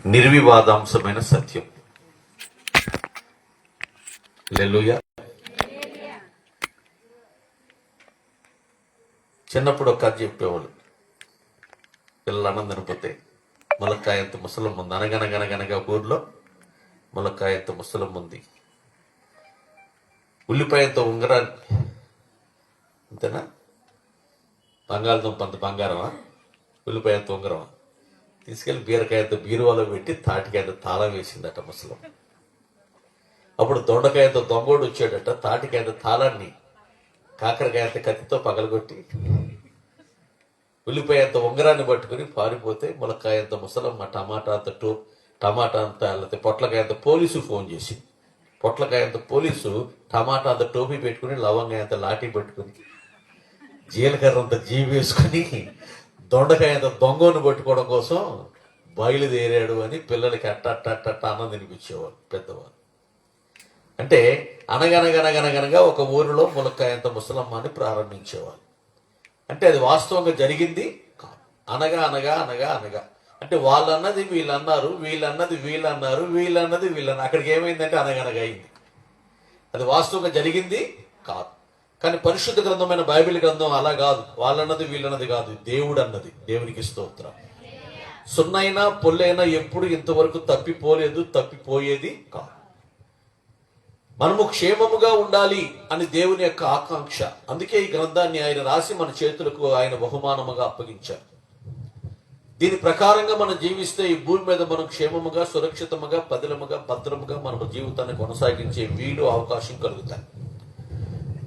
నిర్వివాదాంశమైన సత్యం. హల్లెలూయా. చిన్నప్పుడు ఒక కథ చెప్పేవాళ్ళు. పిల్లలు అన్నం తినపోతే ములక్కాయంత ముసలం ఉంది. అనగనగనగనగా ఊర్లో ములక్కాయంత ముసలం ఉంది. ఉల్లిపాయంత ఉంగరాన్ని, అంతేనా? బంగాళదుంప అంత బంగారమా, ఉల్లిపాయంత ఉంగరమా తీసుకెళ్లి బీరకాయంత బీరువాలో పెట్టి తాటికాయంత తాళం వేసిందట ముసలం. అప్పుడు దొండకాయంత దొంగోడు వచ్చాడట, తాటికాయంత తాళాన్ని కాకరకాయంత కత్తితో పగలగొట్టి ఉల్లిపాయంత ఉంగరాన్ని పట్టుకుని పారిపోతే ములక్కాయంత ముసలమ్మ టమాటా అంత లేకపోతే పొట్లకాయంత పోలీసు ఫోన్ చేసి, పొట్లకాయంత పోలీసు టమాటా అంత టోపీ పెట్టుకుని లవంగాయంత లాఠీ పట్టుకుని జీలకర్ర అంత జీవి వేసుకుని దొండకాయంత దొంగను పట్టుకోవడం కోసం బయలుదేరాడు అని పిల్లలకి అట్ట అన్నం తినిపించేవాళ్ళు పెద్దవాళ్ళు. అంటే అనగనగనగనగనగా ఒక ఊరిలో ములక్కాయంత ముసలమ్మని ప్రారంభించేవాళ్ళు. అంటే అది వాస్తవంగా జరిగింది కాదు. అనగా అనగా అనగా అనగా అంటే వాళ్ళన్నది వీళ్ళన్నారు, వీళ్ళన్నది వీళ్ళన్నారు, వీళ్ళన్నది వీళ్ళన్నారు. అక్కడికి ఏమైందంటే అనగనగా అయింది. అది వాస్తవంగా జరిగింది కాదు. కానీ పరిశుద్ధ గ్రంథమైన బైబిల్ గ్రంథం అలా కాదు. వాళ్ళన్నది వీళ్ళన్నది కాదు, దేవుడు అన్నది. దేవునికి స్తోత్రం. సున్నైనా పొల్లైనా ఎప్పుడు ఇంతవరకు తప్పిపోలేదు, తప్పిపోయేది కాదు. మనము క్షేమముగా ఉండాలి అని దేవుని యొక్క ఆకాంక్ష. అందుకే ఈ గ్రంథాన్ని ఆయన రాసి మన చేతులకు ఆయన బహుమానముగా అప్పగించారు. దీని ప్రకారంగా మనం జీవిస్తే ఈ భూమి మీద మనం క్షేమముగా, సురక్షితముగా, పదిలముగా, భద్రముగా మన జీవితాన్ని కొనసాగించే వీలు అవకాశం కలుగుతాయి.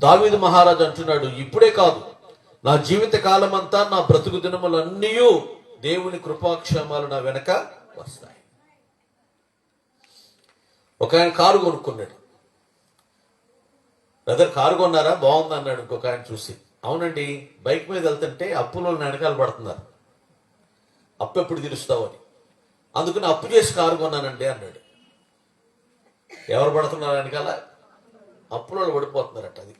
దావీదు మహారాజు అంటున్నాడు, ఇప్పుడే కాదు, నా జీవిత కాలం అంతా, నా బ్రతుకు దినములన్నీ దేవుని కృపాక్షేమాలు నా వెనక వస్తాయి. ఒక ఆయన కారు కొనుక్కున్నాడు. బ్రదర్ కారు కొన్నారా, బాగుంది అన్నాడు ఇంకొక ఆయన చూసి. అవునండి, బైక్ మీద వెళ్తుంటే అప్పులో వెనకాల పడుతున్నారు, అప్పు ఎప్పుడు తీరుస్తావని, అందుకని అప్పు చేసి కారు కొన్నానండి అన్నాడు. ఎవరు పడుతున్నారు వెనకాల? అప్పులో పడిపోతున్నారట. అది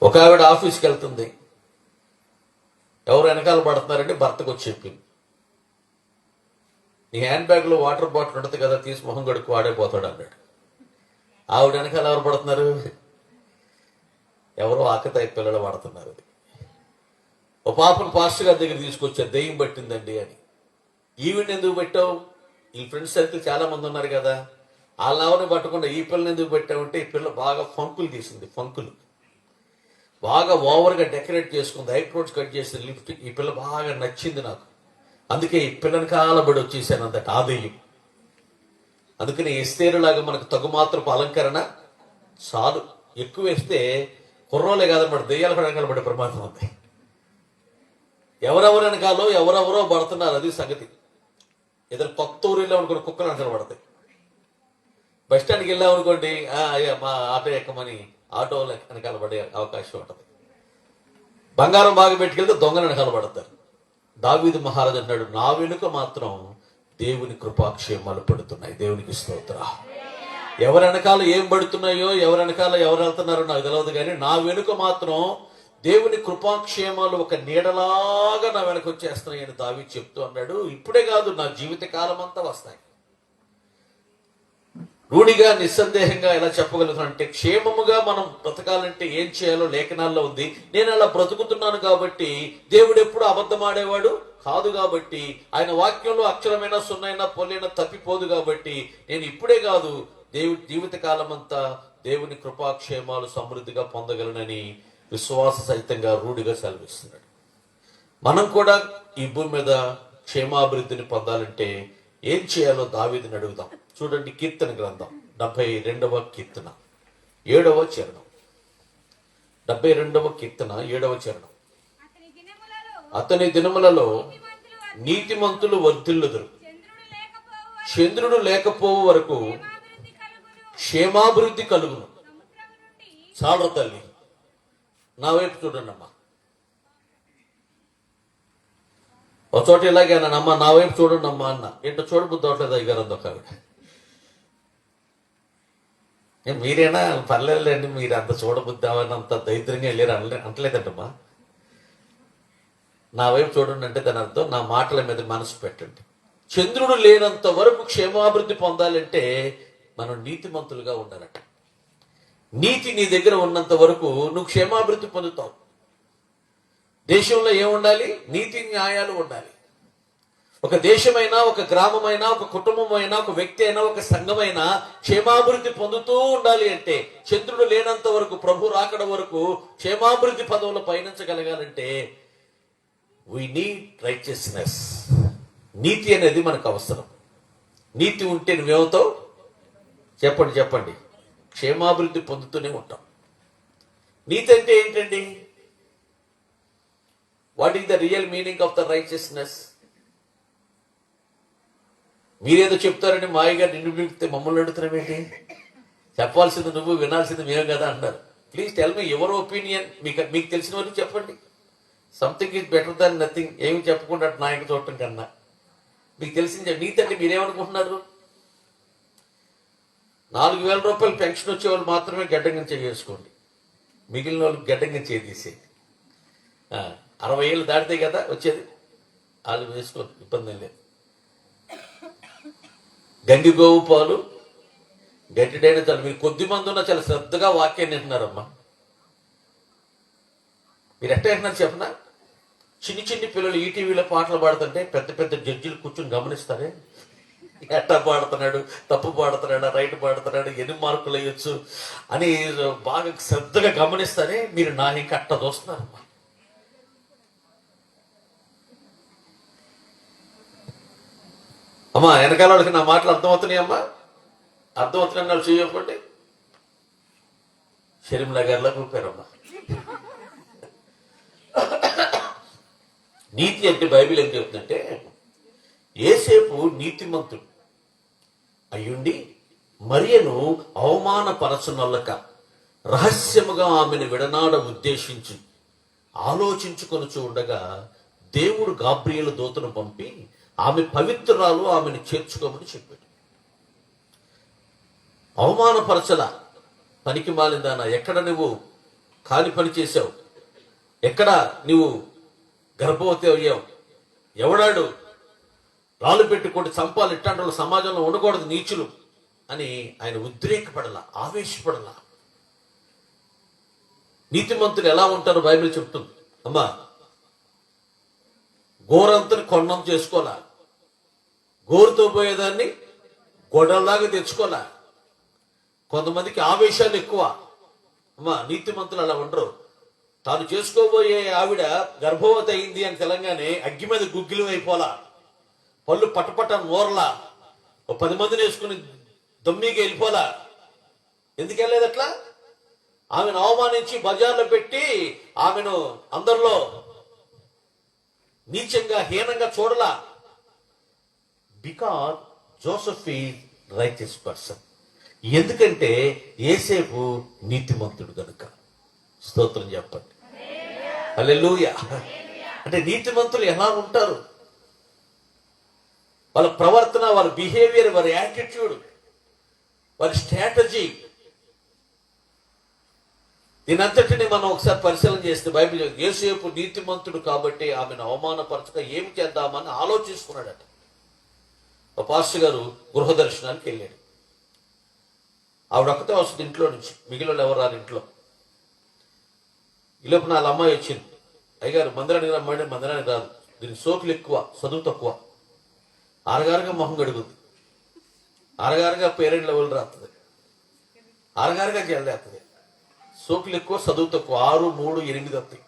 ఒక ఆవిడ ఆఫీస్కి వెళ్తుంది, ఎవరు వెనకాల పడుతున్నారంటే భర్తకు వచ్చి చెప్పింది, నీ హ్యాండ్ బ్యాగ్ లో వాటర్ బాటిల్ ఉంటుంది కదా, తీసి మొహం గడుకు వాడైపోతాడు అన్నాడు. ఆవిడ వెనకాల ఎవరు పడుతున్నారు? ఎవరో ఆకతాయి పిల్లలు పడుతున్నారు. ఒక పాపను పాస్టర్ గారి దగ్గర తీసుకొచ్చారు, దెయ్యం పట్టిందండి అని. ఈవిని ఎందుకు పెట్టావు? ఈ ఫ్రెండ్స్ సర్కిల్ చాలా మంది ఉన్నారు కదా, వాళ్ళని ఎవరిని పట్టకుండా ఈ పిల్లని ఎందుకు పెట్టావంటే, ఈ పిల్ల బాగా ఫంకులు తీసింది, ఫంకులు బాగా ఓవర్గా డెకరేట్ చేసుకుంది, ఐబ్రోస్ కట్ చేసింది, లిప్స్టిక్. ఈ పిల్ల బాగా నచ్చింది నాకు, అందుకే ఈ పిల్లని కాలబడి వచ్చేసాను అంతట ఆదయ్యం. అందుకని ఎస్తేరులాగా మనకు తగుమాత్రపు అలంకరణ చాలు. ఎక్కువ వేస్తే కుర్రోలే కాదన్నమాట, దెయ్యాల వెనకాల పడే ప్రమాదం ఉంది. ఎవరెవరు వెనకాలో ఎవరెవరో పడుతున్నారు, అది సంగతి. ఏదైనా కొత్త ఊరు వెళ్ళాం అనుకోండి, కుక్కలు వెనకాల పడతాయి. బస్ స్టాండ్కి వెళ్ళాం అనుకోండి, మా ఆటో ఎక్కమని ఆటో వెనకాల పడే అవకాశం ఉంటుంది. బంగారం బాగా పెట్టుకెళ్తే దొంగలు వెనకాల పడతారు. దావీదు మహారాజు అన్నాడు, నా వెనుక మాత్రం దేవుని కృపాక్షేమాలు పడుతున్నాయి. దేవునికి స్తోత్ర. ఎవరి వెనకాల ఏం పడుతున్నాయో, ఎవరి వెనకాల ఎవరు వెళ్తున్నారో నాకు తెలియదు, కానీ నా వెనుక మాత్రం దేవుని కృపాక్షేమాలు ఒక నీడలాగా నా వెనక వచ్చేస్తున్నాయి అని దావీదు చెప్తూ అన్నాడు. ఇప్పుడే కాదు, నా జీవిత కాలం అంతా వస్తాయి. రూఢిగా నిస్సందేహంగా ఎలా చెప్పగలుగుతాను అంటే, క్షేమముగా మనం బ్రతకాలంటే ఏం చేయాలో లేఖనాల్లో ఉంది. నేను అలా బ్రతుకుతున్నాను కాబట్టి, దేవుడు ఎప్పుడు అబద్ధమాడేవాడు కాదు కాబట్టి, ఆయన వాక్యంలో అక్షరమైన సున్నైనా పొల్లైనా తప్పిపోదు కాబట్టి, నేను ఇప్పుడే కాదు దేవుడి జీవిత కాలం అంతా దేవుని కృపాక్షేమాలు సమృద్ధిగా పొందగలనని విశ్వాస సహితంగా రూఢిగా సెలవిస్తున్నాడు. మనం కూడా ఈ భూమి మీద క్షేమాభివృద్ధిని పొందాలంటే ఏం చేయాలో దావీదుని అడుగుదాం. చూడండి, కీర్తన గ్రంథం 72వ కీర్తన 7వ చరణం. 72వ కీర్తన 7వ చరణం. అతని దినములలో నీతిమంతులు వర్ధిల్లుదురు, చంద్రుడు లేకపోవు వరకు క్షేమాభివృద్ధి కలుగును. చాలు తల్లి, నా వైపు చూడండి అమ్మా. ఒక చోట ఇలాగే అన్నాను, అమ్మ నా వైపు చూడండి అమ్మా అన్న. ఏంటో చూడబుద్ధి అవట్లేదు అయ్యారు అందొక ఆవిడ. మీరేనా పర్లేదులేండి, మీరు అంత చూడబుద్దామని అంత దరిద్రంగా వెళ్ళారు అంటలేదంటమ్మా. నా వైపు చూడండి అంటే దాని అర్థం నా మాటల మీద మనసు పెట్టండి. చంద్రుడు లేనంత వరకు క్షేమాభివృద్ధి పొందాలంటే మనం నీతిమంతులుగా ఉండాలట. నీతి నీ దగ్గర ఉన్నంత వరకు నువ్వు క్షేమాభివృద్ధి పొందుతావు. దేశంలో ఏముండాలి? నీతి న్యాయాలు ఉండాలి. ఒక దేశమైనా, ఒక గ్రామమైనా, ఒక కుటుంబమైనా, ఒక వ్యక్తి అయినా, ఒక సంఘమైనా క్షేమాభివృద్ధి పొందుతూ ఉండాలి అంటే చంద్రుడు లేనంత వరకు, ప్రభు రాకడ వరకు క్షేమాభివృద్ధి పదవులు పయనించగలగాలంటే వీ నీడ్ రైచియస్నెస్. నీతి అనేది మనకు అవసరం. నీతి ఉంటే నువ్వేమవుతావు? చెప్పండి. క్షేమాభివృద్ధి పొందుతూనే ఉంటాం. నీతి అంటే ఏంటండి? What is the real meaning of the righteousness? మీరేదో చెప్తారని మాయగా నిన్ను పిలిపితే మమ్మల్ని అడుగుతున్నామేంటి? చెప్పాల్సింది నువ్వు, వినాల్సింది మేము కదా అంటారు. Please tell me your opinion. మీకు తెలిసిన వరకు చెప్పండి. Something is better than nothing. ఏమి చెప్పకుండా నాయకు చూడటం కన్నా మీకు తెలిసింది. నీతి అంటే మీరేమనుకుంటున్నారు? 4,000 రూపాయలు పెన్షన్ వచ్చే వాళ్ళు మాత్రమే గడ్డంగా చేసుకోండి. మిగిలిన వాళ్ళకి గడ్డంగా తీసే 60 ఏళ్ళు దాటితే కదా వచ్చేది. వాళ్ళు వేసుకోండి, ఇబ్బంది లేదు. గంగి గోవు పాలు గట్టిడైన చాలు. మీరు కొద్ది మంది ఉన్నా చాలా శ్రద్ధగా వాక్యాన్ని వింటున్నారమ్మా. మీరు ఎట్లా వింటున్నారు చెప్పనా? చిన్ని పిల్లలు ఈటీవీలో పాటలు పాడుతుంటే పెద్ద పెద్ద జడ్జిలు కూర్చొని గమనిస్తారే, ఎట్లా పాడుతున్నాడు, తప్పు పాడుతున్నాడా, రైట్ పాడుతున్నాడు, ఎన్ని మార్కులు వేయొచ్చు అని బాగా శ్రద్ధగా గమనిస్తారే. మీరు నా ఇంకా అట్లా చూస్తున్నారమ్మా. అమ్మా వెనకాల వాళ్ళకి నా మాటలు అర్థమవుతున్నాయి అమ్మా? అర్థమవుతున్నాయి వాళ్ళు చేయకండి. షర్మిలా గారిలో కూపారమ్మా. నీతి అంటే బైబిల్ ఏం చెప్తుందంటే, యేసేపు నీతిమంతుడు అయ్యుండి మరియను అవమానపరచునొల్లక రహస్యముగా ఆమెను విడనాడ ఉద్దేశించి ఆలోచించుకొనుచు ఉండగా దేవుడు గాబ్రియేలు దూతను పంపి ఆమె పవిత్రురాలు, ఆమెను చేర్చుకోమని చెప్పాడు. అవమానపరచల పనికి మాలిందానా, ఎక్కడ నువ్వు కాని పని చేశావు? ఎక్కడ నువ్వు గర్భవతి అయ్యావు? ఎవడాడు రాళ్ళు పెట్టుకుంటే చంపాలి, ఇట్లాంటి వాళ్ళు సమాజంలో ఉండకూడదు, నీచులు అని ఆయన ఉద్రేకపడలా, ఆవేశపడలా. నీతిమంతులు ఎలా ఉంటారో బైబిల్ చెప్తుంది. అమ్మా, గోరంతని కొండం చేసుకోవాలా, గోరుతో పోయేదాన్ని గొడవలాగా తెచ్చుకోవాలా. కొంతమందికి ఆవేశాలు ఎక్కువ. అమ్మా, నీతిమంతులు అలా ఉండరు. తాను చేసుకోబోయే ఆవిడ గర్భవతి అయింది అని తెలంగానే అగ్గి మీద గుగ్గిలు అయిపోలా, పళ్ళు పట్టపట్ట నోరలా, 10 మందిని వేసుకుని దమ్మిగా వెళ్ళిపోలా. ఎందుకు వెళ్ళలేదు అట్లా? ఆమెను అవమానించి బజార్లో పెట్టి ఆమెను అందరిలో నీచంగా, హీనంగా చూడలా. Because Joseph is righteous person. ఎందుకంటే యేసేపు నీతిమంతుడు కనుక. స్తోత్రం చెప్పండి. హల్లెలూయా. అంటే నీతిమంతులు ఎలా ఉంటారు? వాళ్ళ ప్రవర్తన, వాళ్ళ బిహేవియర్, వారి యాటిట్యూడ్, వారి స్ట్రాటజీ, దీనంతటిని మనం ఒకసారి పరిశీలన చేస్తే బైబిల్ యేసేపు నీతిమంతుడు కాబట్టి ఆమెను అవమానపరచక ఏమి చేద్దామని ఆలోచిస్తున్నాడట. ఒక పాస్టర్ గారు గృహ దర్శనానికి వెళ్ళాడు. ఆవిడ ఒక్కతే వస్తుంది ఇంట్లో నుంచి, మిగిలిన ఎవరు రారు ఇంట్లో. ఈ లోపు వాళ్ళ అమ్మాయి వచ్చింది. అయ్యగారు మందిరానికి రమ్మంటే మందిరానికి రాదు, దీనికి సోకులు ఎక్కువ, చదువు తక్కువ, ఆరగారుగా మొహం గడుగుద్ది, ఆరగారుగా పేరెంట్ లెవెల్ రాస్తుంది, ఆరగారుగా జల్లేస్తుంది, సోకులు ఎక్కువ, చదువు తక్కువ, 6, 3, 8 వస్తాయి.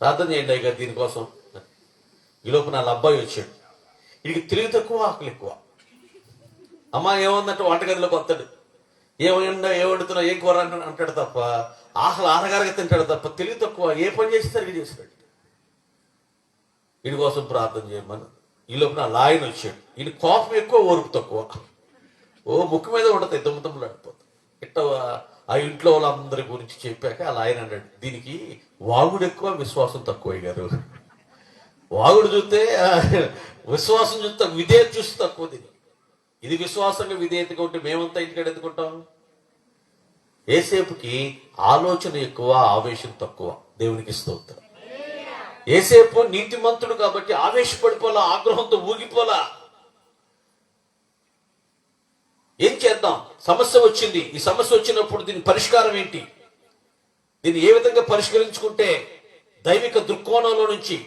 ప్రార్థన చేయండి అయ్యగారు దీనికోసం. ఈ లోపు వాళ్ళ అబ్బాయి వచ్చాడు. వీడికి తెలివి తక్కువ, ఆకలి ఎక్కువ. అమ్మ ఏముందంటే వంటగదిలోకి వస్తాడు. ఏమండుతున్నా, ఏం కూర అంటాడు తప్ప, ఆకలి ఆరగారుగా తింటాడు తప్ప తెలివి తక్కువ. ఏ పని చేసి సరిగ్గా చేస్తాడు. వీడి కోసం ప్రార్థన చేయమని. ఈ లోపల లాయన వచ్చాడు. ఈయన కోపం ఎక్కువ, ఓర్పు తక్కువ. ముక్కు మీద ఉండతాయి, దుమ్ముతుమ్ములు ఆడిపోతాయి. ఇట్ట ఆ ఇంట్లో వాళ్ళందరి గురించి చెప్పాక అలా ఆయన అన్నాడు, దీనికి వాగుడు ఎక్కువ, విశ్వాసం తక్కువ. అయ్యారు వాగుడు చూస్తే విశ్వాసం చూస్తే, విధేయత చూస్తే తక్కువ. ఇది విశ్వాసంగా విధేయతగా ఉంటే మేమంతా ఇంటికాడ ఎందుకుంటాం? యేసేపుకి ఆలోచన ఎక్కువ, ఆవేశం తక్కువ. దేవునికి స్తోత్రం. ఏసేపు నీతిమంతుడు కాబట్టి ఆవేశపడిపోలా, ఆగ్రహంతో ఊగిపోలా. ఏం చేద్దాం, సమస్య వచ్చింది, ఈ సమస్య వచ్చినప్పుడు దీని పరిష్కారం ఏంటి, దీన్ని ఏ విధంగా పరిష్కరించుకుంటే దైవిక దృక్కోణంలో నుంచి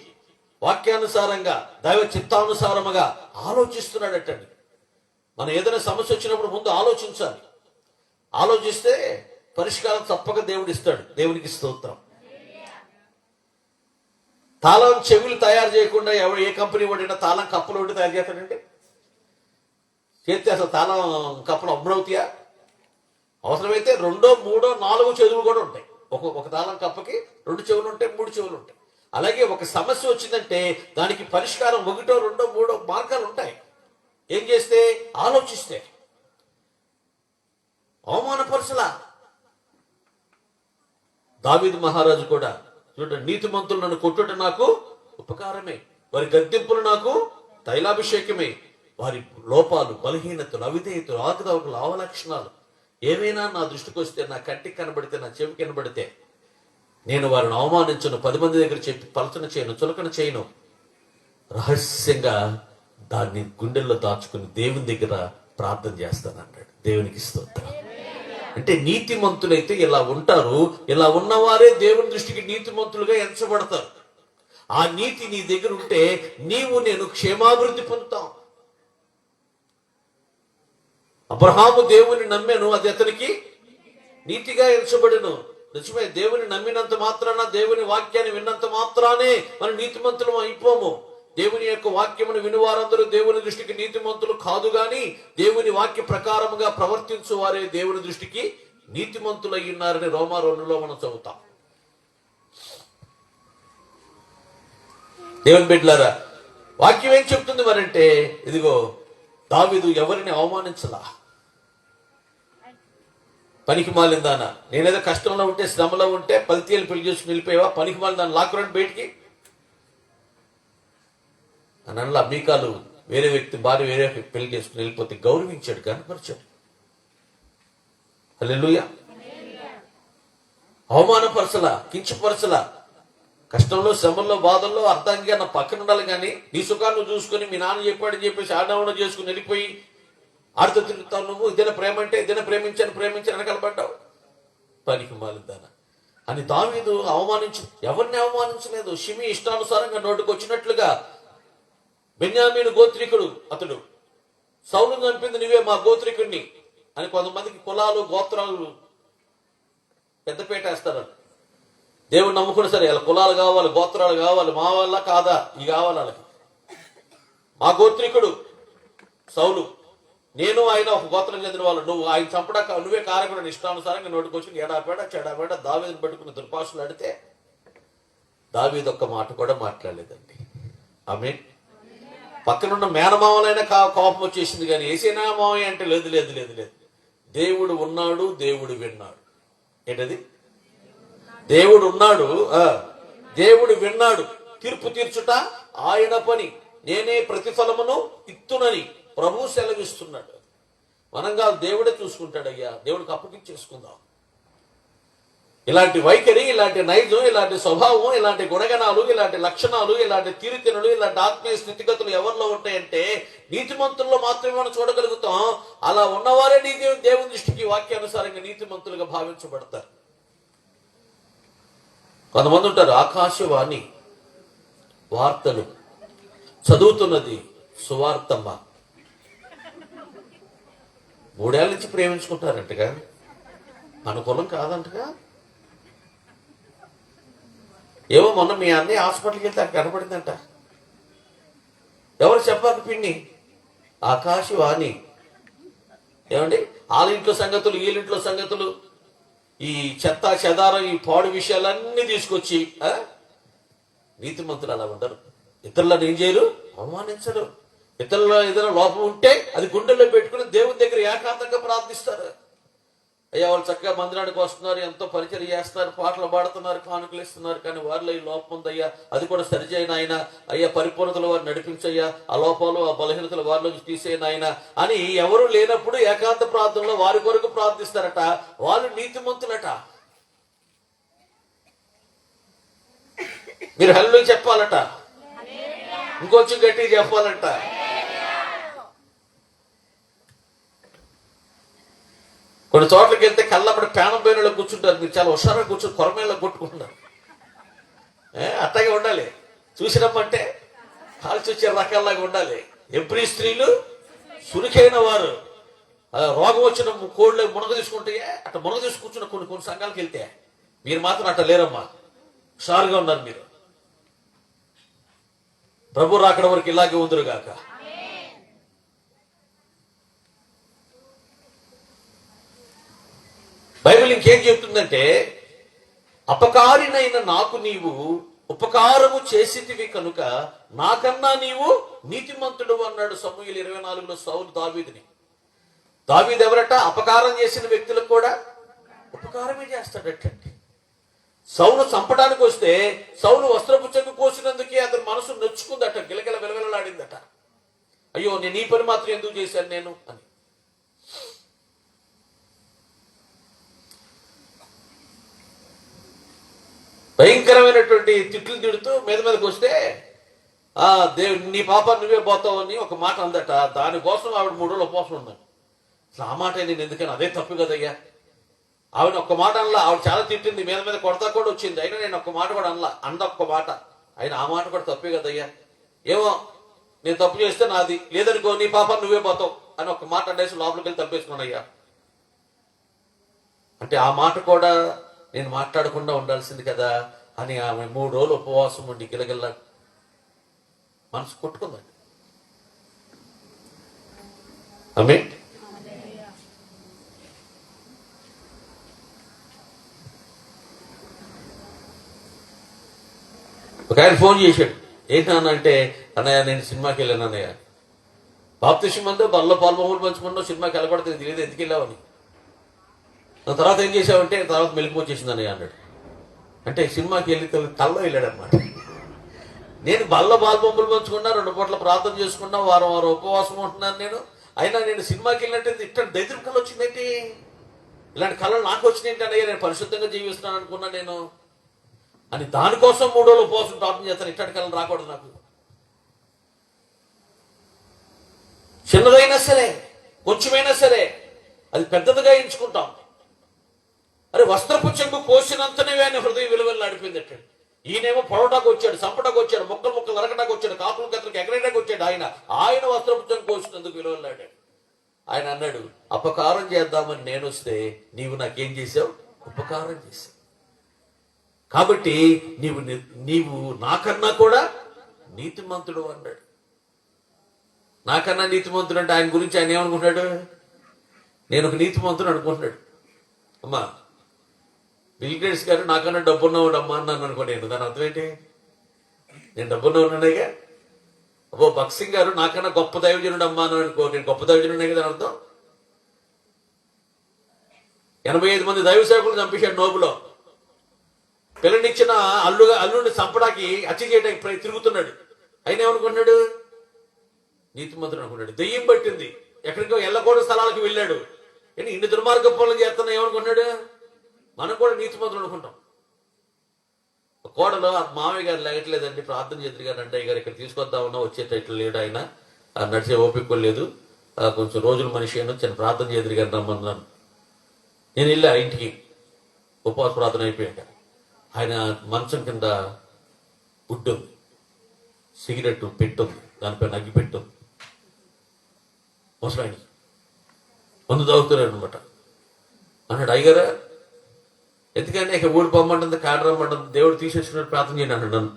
వాక్యానుసారంగా దైవ చిత్తానుసారముగా ఆలోచిస్తున్నాడటండి. మనం ఏదైనా సమస్య వచ్చినప్పుడు ముందు ఆలోచించాలి. ఆలోచిస్తే పరిష్కారం తప్పక దేవుడు ఇస్తాడు. దేవునికి స్తోత్రం. తాళం చెవులు తయారు చేయకుండా ఏ కంపెనీ వాడినా తాళం కప్పులు ఒకటి తయారు చేస్తాడంటే చేస్తే అసలు తాళం కప్పులు అమ్ముడవుతాయా? అవసరమైతే 2, 3, 4 చెవులు కూడా ఉంటాయి. ఒక తాళం కప్పకి 2 చెవులు ఉంటాయి, 3 చెవులు ఉంటాయి. అలాగే ఒక సమస్య వచ్చిందంటే దానికి పరిష్కారం 1, 2, 3 మార్గాలు ఉంటాయి. ఏం చేస్తే? ఆలోచిస్తే. అవమానపరచలా. దావీదు మహారాజు కూడా చూడండి, నీతిమంతులు నన్ను కొట్టుట నాకు ఉపకారమే, వారి గద్దెంపులు నాకు తైలాభిషేకమే, వారి లోపాలు, బలహీనతలు, అవిధేయతలు, ఆకుదవకులు, అవలక్షణాలు ఏమైనా నా దృష్టికి వస్తే, నా కంటికి కనబడితే, నా చెవికి కనబడితే నేను వారిని అవమానించను, 10 మంది దగ్గర చెప్పి పలచన చేయను, చులకన చేయను. రహస్యంగా దాన్ని గుండెల్లో దాచుకుని దేవుని దగ్గర ప్రార్థన చేస్తానన్నాడు. దేవునికి స్తోత్రం. అంటే నీతిమంతులైతే ఇలా ఉంటారు. ఇలా ఉన్నవారే దేవుని దృష్టికి నీతిమంతులుగా ఎంచబడతారు. ఆ నీతి నీ దగ్గర ఉంటే నీవు నేను క్షేమాభివృద్ధి పొందుతాం. అబ్రహాము దేవుని నమ్మాను, అది అతనికి నీతిగా ఎంచబడెను. నిజమే, దేవుని నమ్మినంత మాత్రాన, దేవుని వాక్యాన్ని విన్నంత మాత్రానే మనం నీతిమంతులం అయిపోము. దేవుని యొక్క వాక్యమును వినువారందరూ దేవుని దృష్టికి నీతిమంతులు కాదు గాని దేవుని వాక్య ప్రకారముగా ప్రవర్తించు వారే దేవుని దృష్టికి నీతిమంతులు అయ్యున్నారని రోమా 2లో మనం చదువుతాం. దేవుని బిడ్డలారా, వాక్యం ఏం చెప్తుంది మరంటే, ఇదిగో దావీదు ఎవరిని అవమానించలా. పనికి మాలిందానా, నేనేదో కష్టంలో ఉంటే, శ్రమలో ఉంటే 10 ఏళ్ళు పెళ్లి చేసుకుని వెళ్ళిపోయావా, పనికి మాలిందాన్ని లాక్కురండి బయటికి అని అలా మీకాలు వేరే వ్యక్తి భార్య వేరే పెళ్లి చేసుకుని వెళ్ళిపోతే గౌరవించాడు, కనపరిచాడు. హల్లెలూయా. అవమానపరచలా, కించపరచలా. కష్టంలో, శ్రమంలో, బాధల్లో అర్థంగా నా పక్కన ఉండాలి కానీ నీ సుఖాన్ని చూసుకుని మీ నాన్న చెప్పాడని చెప్పేసి ఆడవడం చేసుకుని వెళ్ళిపోయి ఆడితో తిరుగుతావు. నువ్వు ఇదేనా ప్రేమ అంటే, ఇదేనా ప్రేమించాను వెనకలబడ్డావు, పనికి మాలిద్దానా అని దావీదు ఎవరిని అవమానించలేదు. షిమి ఇష్టానుసారంగా నోటికి వచ్చినట్లుగా, బెన్యామీను గోత్రికుడు అతడు, సౌలు చంపింది నువ్వే మా గోత్రికుడిని అని కొంతమందికి కులాలు, గోత్రాలు పెద్దపేట వేస్తారు. దేవుడు నమ్ముకుని సరే ఇలా కులాలు కావాలి, గోత్రాలు కావాలి, మా వల్ల కాదా, ఇవి కావాలి వాళ్ళకి. మా గోత్రికుడు సౌలు, నేను ఆయన ఒక గోత్రం చెందిన వాళ్ళు, నువ్వు ఆయన చంపడా నువ్వే కారకుడు ఇష్టానుసారంగా నోటికొచ్చి ఎడాపేడ చెడాపేడ దావీదుని పట్టుకుని దుర్భాషలు ఆడితే దావీదు ఒక్క మాట కూడా మాట్లాడలేదండి. ఆమేన్. పక్కనున్న మేనమామలైనా కోపం వచ్చేసింది కానీ ఏసేనా మామయ్య అంటే లేదు లేదు లేదు లేదు. దేవుడు ఉన్నాడు, దేవుడు విన్నాడు. ఏంటది? దేవుడు ఉన్నాడు, దేవుడు విన్నాడు. తీర్పు తీర్చుట ఆయన పని, నేనే ప్రతిఫలమును ఇత్తునని ప్రభు సెలవిస్తున్నాడు. మనంగా దేవుడే చూసుకుంటాడయ్యా, దేవుడికి అప్పగించేసుకుందాం. ఇలాంటి వైఖరి, ఇలాంటి నైజం, ఇలాంటి స్వభావం, ఇలాంటి గుణగణాలు, ఇలాంటి లక్షణాలు, ఇలాంటి తీరుతెనులు, ఇలాంటి ఆత్మీయ స్థితిగతులు ఎవరిలో ఉంటాయంటే నీతిమంతుల్లో మాత్రమే మనం చూడగలుగుతాం. అలా ఉన్నవారే దేవుని దృష్టికి వాక్యానుసారంగా నీతిమంతులుగా భావించబడతారు. కొంతమంది ఉంటారు, ఆకాశవాణి వార్తలు చదువుతున్నది సువార్తమ్మ, 3 ఏళ్ల నుంచి ప్రేమించుకుంటారంటగా, అనుకూలం కాదంటగా. ఏమో మొన్న మీ అన్నయ్య హాస్పిటల్కి వెళ్తే అక్కడ కనపడిందంట. ఎవరు చెప్పాలి పిన్ని? ఆకాశవాణి. ఏమండి, వాళ్ళ ఇంట్లో సంగతులు, వీళ్ళింట్లో సంగతులు, ఈ చెత్త చెదారం, ఈ పాడు విషయాలన్నీ తీసుకొచ్చి నీతిమంతులు అలా ఉండరు. ఇతరులను ఏం చేయరు? అవమానించరు. ఇతరులలో ఏదైనా లోపం ఉంటే అది గుండెల్లో పెట్టుకుని దేవుని దగ్గర ఏకాంతంగా ప్రార్థిస్తారు. అయ్యా వాళ్ళు చక్కగా మందిరానికి వస్తున్నారు, ఎంతో పరిచయం చేస్తున్నారు, పాటలు పాడుతున్నారు, కానుకలు ఇస్తున్నారు, కానీ వారిలో ఈ లోపం ఉందయ్యా, అది కూడా సరిచేయను ఆయన. అయ్యా పరిపూర్ణతలు వారిని నడిపించయ్యా, ఆ లోపాలు, ఆ బలహీనతలు వారిలోంచి తీసేయను ఆయన అని ఎవరు లేనప్పుడు ఏకాంత ప్రార్థనలో వారి కొరకు ప్రార్థిస్తారట. వాళ్ళు నీతిమంతులట. మీరు హల్లెలూయా చెప్పాలట, ఇంకొంచెం గట్టిగా చెప్పాలట. కొన్ని చోట్లకి వెళ్తే కళ్ళప్పుడు పేనం బేనులో కూర్చుంటారు, మీరు చాలా హుషారుగా కూర్చొని కొరమేళ్ళ కొట్టుకుంటున్నారు. అట్లాగే ఉండాలి. చూసినమ్మంటే కాల్చి వచ్చే రకాల్లాగా ఉండాలి. ఎబ్రీ స్త్రీలు సురికైన వారు, రోగం వచ్చిన కోళ్ళు మునగ తీసుకుంటే అట్లా మునగ తీసి కూర్చున్న కొన్ని సంఘాలకు వెళ్తే మీరు మాత్రం అట్లా లేరమ్మా, హుషారుగా ఉన్నారు మీరు. ప్రభు రాకడ వరకు ఇలాగే ఉందరుగాక. బైబిల్ ఇంకేం చెప్తుందంటే, అపకారినైన నాకు నీవు ఉపకారము చేసితివి కనుక నాకన్నా నీవు నీతిమంతుడు అన్నాడు సమూయేలు 24లో సౌలు దావీదుని. దావీదు ఎవరట? అపకారం చేసిన వ్యక్తులకు కూడా ఉపకారమే చేస్తాడటండి. సౌలు చంపడానికి వస్తే సౌలు వస్త్రపు చెంగు కోసినందుకే అతని మనసు నొచ్చుకుందట, గిలగిల విలవిలలాడిందట. అయ్యో, నేను ఈ పని మాత్రం ఎందుకు చేశాను నేను అని. భయంకరమైనటువంటి తిట్లు తిడుతూ మీదకి వస్తే దేవుడు నీ పాప నువ్వే పోతావు అని ఒక మాట అందట. దానికోసం ఆవిడ 3 రోజులు ఉపవాసం ఉన్నాను. అసలు ఆ మాట నేను ఎందుకని, అదే తప్పు కదయ్యా. ఆవిడ ఒక్క మాట అనలా, ఆవిడ చాలా తిట్టింది, మీద కొడతా కూడా వచ్చింది, అయినా నేను ఒక్క మాట కూడా అనలా. ఒక్క మాట అయినా ఆ మాట కూడా తప్పే కదయ్యా. ఏమో నేను తప్పు చేస్తే నాది, లేదనుకో నీ పాప నువ్వే పోతావు అని ఒక మాట అనేసి లోపలికి వెళ్ళి తప్పేసుకున్నాను అయ్యా. అంటే ఆ మాట కూడా నేను మాట్లాడకుండా ఉండాల్సింది కదా అని ఆమె 3 రోజులు ఉపవాసం ఉండి గిలగిల్ల మనసు కొట్టుకుందండి. ఆమె ఒక ఆయన ఫోన్ చేశాడు. ఏంటనంటే, అన్నయ్య నేను సినిమాకి వెళ్ళాను అన్నయ్య. బాప్తిసం అంతా బల్ల పాల్బొమ్మలు పంచుకున్నావు, సినిమాకి వెళ్ళబడితే తెలియదు ఎందుకు వెళ్ళావని. దాని తర్వాత ఏం చేసావంటే, తర్వాత మెలుపు వచ్చేసింది అన్నయ్య అన్నాడు. అంటే సినిమాకి వెళ్ళి కల్లో వెళ్ళాడు అనమాట. నేను బల్ల బాల్బొమ్మలు పంచుకున్నా, 2 పూట్ల ప్రార్థన చేసుకున్నా, వారం ఉపవాసం ఉంటున్నాను నేను. అయినా నేను సినిమాకి వెళ్ళినట్టే ఇట్లా దరిద్రం కళ వచ్చిందేంటి, ఇలాంటి కళలు నాకు వచ్చినాయంటే అన్నయ్య, నేను పరిశుద్ధంగా జీవిస్తున్నాను అనుకున్నా నేను అని. దానికోసం 3 రోజులు ఉపవాసం ప్రార్థన చేస్తాను, ఇట్లాంటి కళలు రాకూడదు నాకు. చిన్నదైనా సరే, కొంచెమైనా సరే అది పెద్దదిగా ఎంచుకుంటాం. అరే, వస్త్రపు చెంగు కోసినంతనే ఆయన హృదయం విలువలు నడిపిందట. ఈయనేమో పొడవటాకు వచ్చాడు, చంపటాకు వచ్చాడు, ముక్కలు నరకటాకు వచ్చాడు, కాపులు కత్తలకు ఎగరేటాకు వచ్చాడు. ఆయన వస్త్రపు చెంగు కోసినందుకు విలువలాడాడు. ఆయన అన్నాడు, అపకారం చేద్దామని నేను వస్తే నీవు నాకేం చేసావు? ఉపకారం చేశావు. కాబట్టి నీవు నాకన్నా కూడా నీతిమంతుడు అన్నాడు. నాకన్నా నీతిమంతుడు అంటే ఆయన గురించి ఆయన ఏమనుకుంటున్నాడు? నేను ఒక నీతిమంతుడు అనుకుంటున్నాడు. అమ్మా, బిల్ గేట్స్ గారు నాకన్నా డబ్బున్నవాడు అమ్మా అన్నాను అనుకో, నేను దాని అర్థం ఏంటి? నేను డబ్బున్నవాడున్నాయిగా. అబ్బో, భక్సింగ్ గారు నాకన్నా గొప్ప దైవజనుడు అమ్మా అన్నాను అనుకో, నేను గొప్ప దైవజనుడే కదా అర్థం. 85 మంది దైవ సేవకులు చంపేశాడు నోబులో. పిల్లనిచ్చిన అల్లుడిని చంపడానికి హత్య చేయడానికి తిరుగుతున్నాడు. ఆయన ఏమనుకున్నాడు? నీతిమంతుడు అనుకున్నాడు. దెయ్యం పట్టింది, ఎక్కడికో ఎల్లకూడని స్థలాలకు వెళ్ళాడు. ఇన్ని దుర్మార్గ పనులు చేస్తున్నా ఏమనుకున్నాడు? మనం కూడా నీతిమంతుడు అనుకుంటాం. కోడలో మామయ్య గారు లేగట్లేదండి, ప్రార్థన చేద్దరు గారు అన్నయ్య గారు ఇక్కడ తీసుకొద్దామన్నా వచ్చేటట్లు లేడు, ఆయన నడిచే ఓపిక లేదు, కొంచెం రోజుల మనిషి అయినా చిన్న ప్రార్థన చేద్దరు గారు రమ్మన్నాను. నేను వెళ్ళా ఇంటికి, ఉపవాస ప్రార్థన అయిపోయాక. ఆయన మంచం కింద గుడ్డు ఉంది, సిగరెట్ పెట్టుంది, దానిపైన అగ్గి పెట్టుంది. ముసలాయన మందు తాగుతున్నాడు అనమాట. అన్నాడు, అయ్యగారా ఎందుకంటే ఇక ఊడి పొమ్మంటుంది, కాడ రమ్మంటుంది, దేవుడు తీసేసుకున్నట్టు ప్రార్థన చేయండి అన్నాడు నన్ను.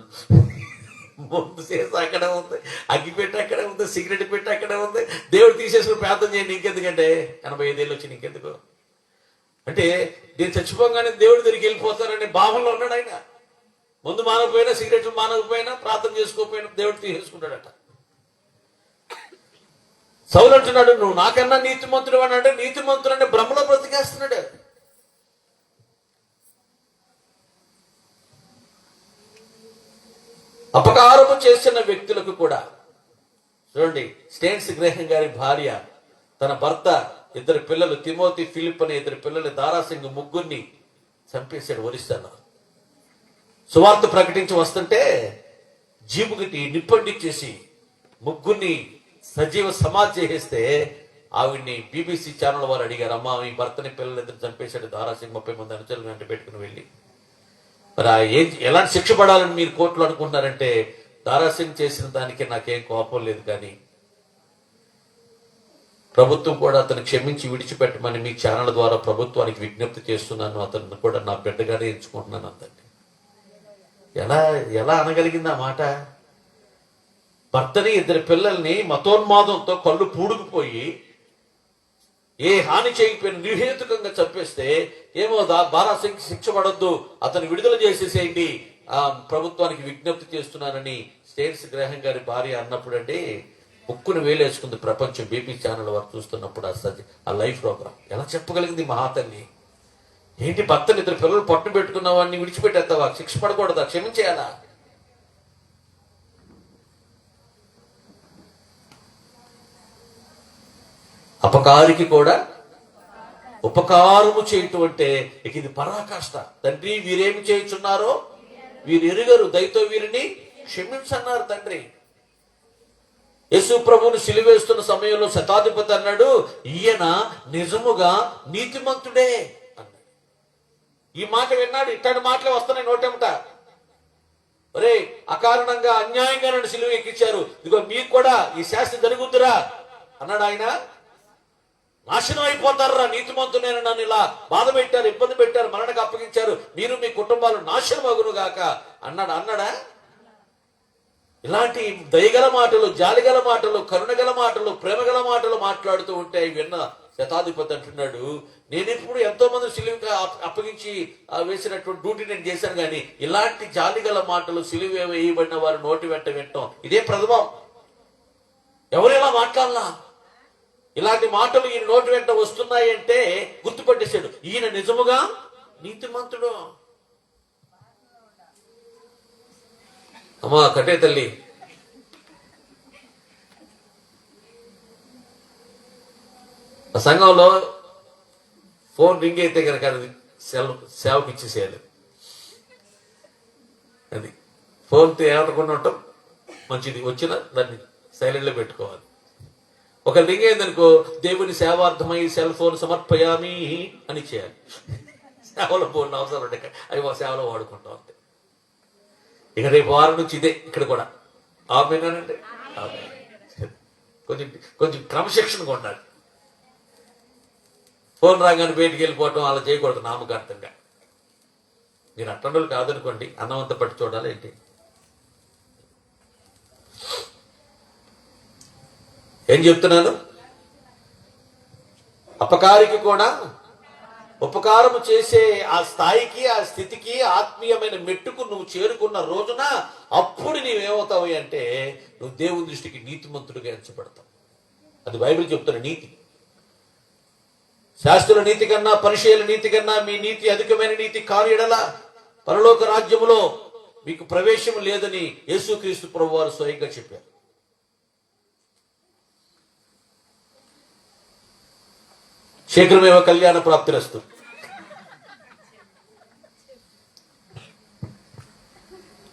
ముందు చేసి అక్కడే ఉంది, అగ్గి పెట్టి అక్కడే ఉంది, సిగరెట్ పెట్టి అక్కడే ఉంది, దేవుడు తీసేసుకుని ప్రార్థన చేయండి ఇంకెందుకంటే 85 ఏళ్ళు వచ్చి ఇంకెందుకు అంటే నేను చచ్చిపోగానే దేవుడి దగ్గరికి వెళ్ళిపోతారనే భావంలో ఉన్నాడు ఆయన. ముందు మానకపోయినా, సిగరెట్లు మానకపోయినా, ప్రార్థన చేసుకోకపోయినా దేవుడు తీసేసుకుంటాడట. సౌలు అంటున్నాడు, నువ్వు నాకన్నా నీతిమంతుడు అని అంటే, నీతిమంతుడు అంటే భ్రమలో బ్రతికేస్తున్నాడు. అపకారము చేసిన వ్యక్తులకు కూడా చూడండి, స్టేన్స్ గ్రహం గారి భార్య తన భర్త, 2 పిల్లలు, తిమోతి, ఫిలిప్ అనే 2 పిల్లలు, దారాసింగ్ 3 చంపేశాడు ఒరిస్సాలో. సువార్త ప్రకటించి వస్తుంటే జీపుకి నిప్పండిచ్చేసి ముగ్గురిని సజీవ సమాధి చేసేస్తే ఆవిడ్ని బీబీసీ ఛానల్ వారు అడిగారు, అమ్మా మీ భర్తని పిల్లలు ఇద్దరు చంపేశాడు దారాసింగ్ 30 మంది అనుచరులు వెంట పెట్టుకుని వెళ్ళి, మరి ఎలాంటి శిక్ష పడాలని మీరు కోర్టులో అనుకుంటున్నారంటే, దారాసింగ్ చేసిన దానికి నాకేం కోపం లేదు, కానీ ప్రభుత్వం కూడా అతను క్షమించి విడిచిపెట్టమని మీ ఛానల్ ద్వారా ప్రభుత్వానికి విజ్ఞప్తి చేస్తున్నాను, అతను కూడా నా బిడ్డగానే ఎంచుకుంటున్నాను అందండి. ఎలా ఎలా అనగలిగింది ఆ మాట? భర్తని ఇద్దరు పిల్లల్ని మతోన్మాదంతో కళ్ళు పూడుకుపోయి ఏ హాని చేయకపోయిన నిర్హేతుకంగా చంపేస్తే ఏమో దారాసింగ్ శిక్ష పడొద్దు, అతను విడుదల చేసేసేయండి, ప్రభుత్వానికి విజ్ఞప్తి చేస్తున్నానని స్టేట్స్ గ్రహం గారి భార్య అన్నప్పుడు అండి ముక్కును వేలేసుకుంది ప్రపంచం. బీపీ ఛానల్ వారు చూస్తున్నప్పుడు ఆ లైవ్ ప్రోగ్రామ్ ఎలా చెప్పగలిగింది మహాతల్లి? ఏంటి భర్తని ఇద్దరు పిల్లలు పట్టు పెట్టుకున్న వాడిని విడిచిపెట్టేస్తావా? శిక్ష పడకూడదా? క్షమించేయాలా? అపకారికి కూడా ఉపకారము చేయటం అంటే ఇక ఇది పరాకాష్ట. తండ్రి వీరేమి చేయుచున్నారో వీరు ఎరుగరు, దయతో వీరిని క్షమించన్నారు తండ్రి. యేసు ప్రభువుని సిలువేస్తున్న సమయంలో శతాధిపతి అన్నాడు, ఈయన నిజముగా నీతిమంతుడే అన్నాడు. ఈ మాట విన్నాడు, ఇట్లాంటి మాటలే వస్తున్నాయి నోటెమట. ఒరే అకారణంగా అన్యాయంగా నన్ను సిలువ ఎక్కించారు, ఇదిగో మీకు కూడా ఈ శాస్త్రి జరుగుద్దురా అన్నాడు ఆయన. నాశనం అయిపోతారా నీతిమంతుడైన నన్ను ఇలా బాధ పెట్టారు, ఇబ్బంది పెట్టారు, మరణకు అప్పగించారు, మీరు మీ కుటుంబాలు నాశనం అగును గాక అన్నాడా? ఇలాంటి దయగల మాటలు, జాలిగల మాటలు, కరుణగల మాటలు, ప్రేమగల మాటలు మాట్లాడుతూ ఉంటే విన్న శతాధిపతి అంటున్నాడు, నేను ఇప్పుడు ఎంతో మంది సిలువ అప్పగించి వేసినటువంటి డ్యూటీ నేను చేశాను, కానీ ఇలాంటి జాలిగల మాటలు సిలువ వేయబడిన వారు నోటి వెంట వింటాం ఇదే ప్రథమం. ఎవరు ఇలా మాట్లాడాలా? ఇలాంటి మాటలు ఈయన నోటి వెంట వస్తున్నాయి అంటే గుర్తుపట్టేశాడు, ఈయన నిజముగా నీతిమంతుడు. అమ్మా కటే తల్లి, ఆ సంఘంలో ఫోన్ రింగ్ అయితే కనుక సేవకి ఇచ్చేసేయాలి. అది ఫోన్తో ఏమనకుండా ఉంటాం మంచిది, వచ్చినా దాన్ని సైలెంట్లో పెట్టుకోవాలి. ఒక రింగ్ అయిందనుకో, దేవుని సేవార్థమై సెల్ ఫోన్ సమర్పయామి అని చేయాలి. సేవలో ఫోన్ అవసరం ఉంటే అవి మా సేవలో వాడుకుంటాం అంతే. ఇక రేపు వారం నుంచి ఇదే ఇక్కడ కూడా ఆమెనండి. కొంచెం కొంచెం క్రమశిక్షణగా ఉండాలి. ఫోన్ రాగానే బయటికి వెళ్ళిపోవటం అలా చేయకూడదు నామకార్థంగా. మీరు అట్టండలు కాదనుకోండి, అన్నం అంతా పట్టి చూడాలి ఏంటి. ఏం చెప్తున్నాను? అపకారికి కూడా ఉపకారము చేసే ఆ స్థాయికి, ఆ స్థితికి, ఆత్మీయమైన మెట్టుకు నువ్వు చేరుకున్న రోజున అప్పుడు నీవేమవుతావు అంటే నువ్వు దేవుని దృష్టికి నీతిమంతుడిగా ఎంచబడతావు. అది బైబిల్ చెప్తున్న నీతి. శాస్త్రుల నీతి కన్నా, పరిచయుల నీతి కన్నా మీ నీతి అధికమైన నీతి కాని యెడల పరలోక రాజ్యములో మీకు ప్రవేశం లేదని యేసుక్రీస్తు ప్రభువారు స్వయంగా చెప్పారు. శీఘ్రమేవ కళ్యాణ ప్రాప్తిరస్తు.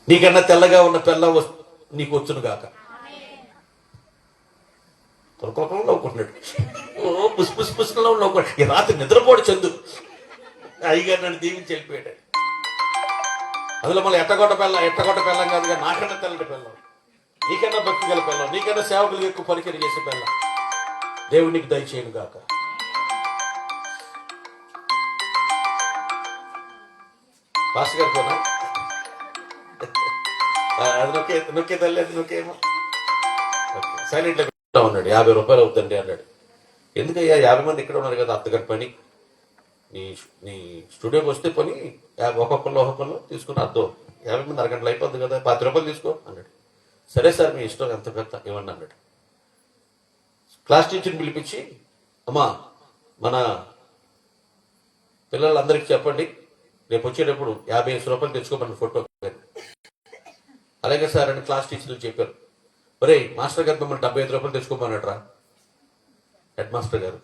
నీకన్నా తెల్లగా ఉన్న పిల్ల నీకు వచ్చును గాక. తొలకొలకంలో నవ్వుకుంటున్నాడు, ఓ పుష్పుష్పుష్కంలో నవ్వుకున్నాడు. ఈ రాత్రి నిద్రపోడు చందు అయ్యగారు నన్ను దీవించి వెళ్ళిపోయాడు. అందులో మళ్ళీ ఎట్టగొట్ట పెళ్ళం కాదుగా, నాకన్నా తెల్లటి పిల్లం, నీకన్నా భక్తి గల పిల్లం, నీకన్నా సేవకులు ఎక్కువ పరిచయం చేసే పిల్లం దేవునికి దయచేయను గాక. పాస్టర్ గారు పోనా అది నొక్కే తల్లి, అది నొక్కేమో సైలెంట్ లో ఉన్నాడు. 50 రూపాయలు అవుతుందండి అన్నాడు. ఎందుకయ్యా 50 మంది ఇక్కడ ఉన్నారు కదా, అత్తగారి పని, నీ స్టూడియోకి వస్తే పని ఒక్కొక్కళ్ళు తీసుకుని అర్థం 50 మంది అరగంటలు అయిపోద్ది కదా, 10 రూపాయలు తీసుకో అన్నాడు. సరే సార్ మీ ఇష్టం, ఎంత పెద్ద ఇవ్వండి అన్నాడు. క్లాస్ టీచర్ని పిలిపించి, అమ్మా మన పిల్లలందరికీ చెప్పండి రేపు వచ్చేటప్పుడు 50 రూపాయలు తెచ్చుకోమని ఫోటో. అలాగే సార్ అని క్లాస్ టీచర్లు చెప్పారు. ఒరే మాస్టర్ గారు మిమ్మల్ని 75 రూపాయలు తెచ్చుకోమన్నట్రా హెడ్ మాస్టర్ గారు,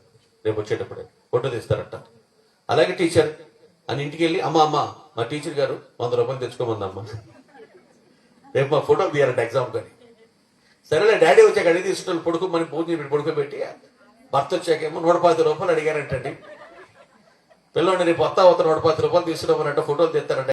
రేపు వచ్చేటప్పుడే ఫోటో తీస్తారట. అలాగే టీచర్ అని ఇంటికి వెళ్ళి అమ్మ అమ్మ మా టీచర్ గారు 100 రూపాయలు తెచ్చుకోమందమ్మా, రేపు మా ఫోటో తీయాలంటే ఎగ్జామ్ కానీ. సరేలే డాడీ వచ్చాక అడిగి తీసుకుంటాను పడుకోమని పూజ పడుకోబెట్టి భర్త వచ్చాకేమో 110 రూపాయలు అడిగారంటండి. పిల్లల్ని రేపు వస్తా 110 రూపాయలు తీసుకురామన్నట్టు ఫోటోలు తెస్తారంట.